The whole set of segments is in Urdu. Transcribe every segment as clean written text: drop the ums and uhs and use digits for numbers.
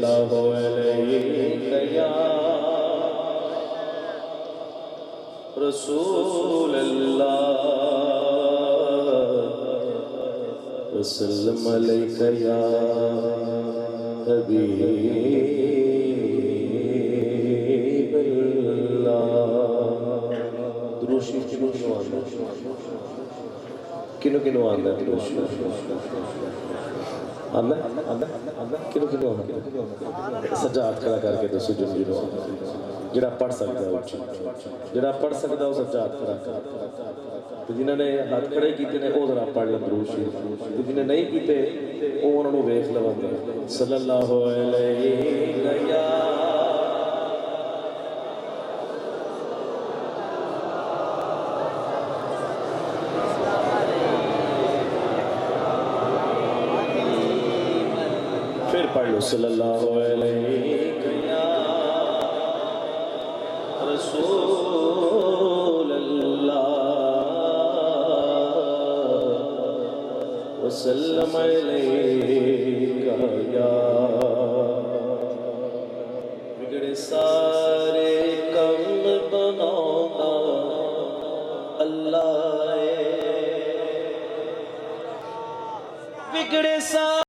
اللہ علیہ یا رسول اللہ وسلم علیک یا حبیب اللہ درود شریف کنو آندہ درود شریف آندہ کنو آندہ سجاد کھڑا کر کے دسو جنو آندہ جڑا پڑھ سکتا ہے جڑا پڑھ سکتا ہے سجاد کھڑا کر تو جنہوں نے ہاتھ کھڑے کیتے نے وہ ذرا پڑھ لیں درود شریف تو جنہیں نہیں کیتے وہ انہوں نے ویکھ لواندے صلی اللہ علیہ یا پھر پڑھ لو صلی اللہ علیہ یا رسول اللہ وسلم علیک یا بگڑے سارے کم بنانا اللہ بگڑے سارے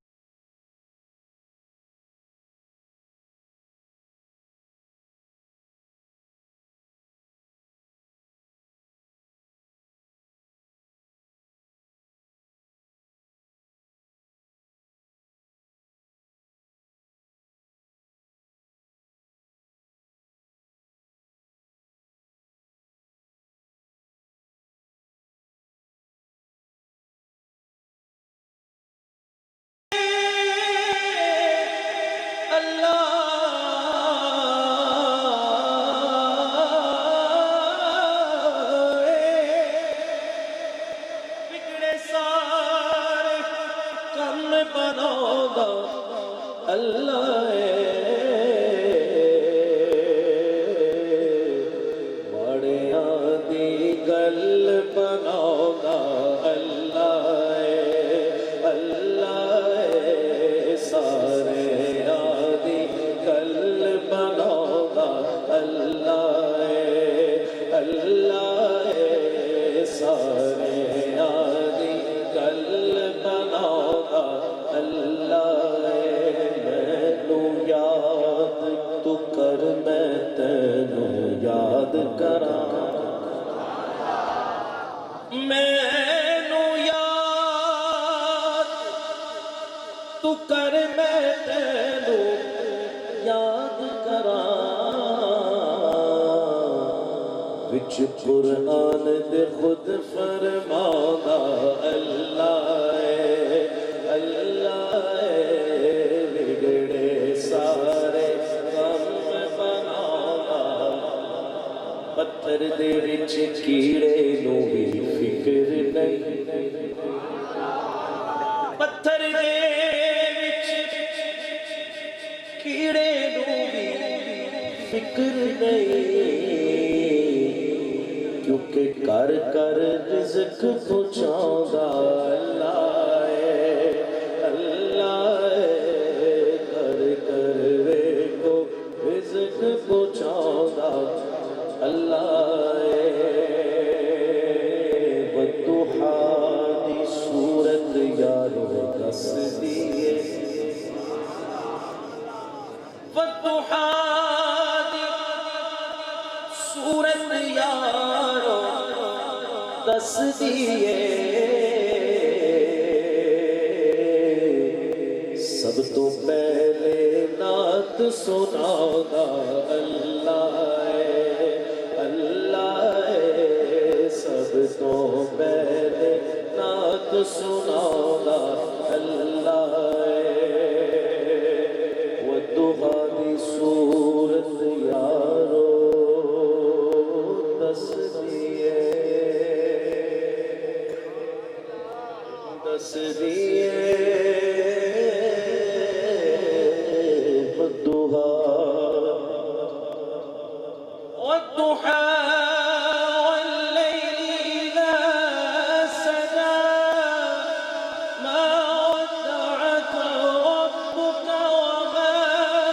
قرآن دے خود فرمانا اللہ اللہ بگڑے سارے کم بنانا پتھر دے وچ کیڑے نو بھی فکر نہیں پتھر دے وچ کیڑے نو بھی فکر نہیں کیونکہ کر کر رزق پہنچاؤں گا اللہ اللہ کر کر کو رزق پہنچاؤں گا اللہ والضحا دی صورت یارو دس دیئے والضحا دی صورت یارو دس دیئے سب تو پہلے نعت سناؤں گا اللہ اللہ سب تو پہلے نعت سناؤں گا اللہ والضحا دی صورت یارو دس دیئے والضحا والضحا والليل إذا سجى ما ودعك ربك وما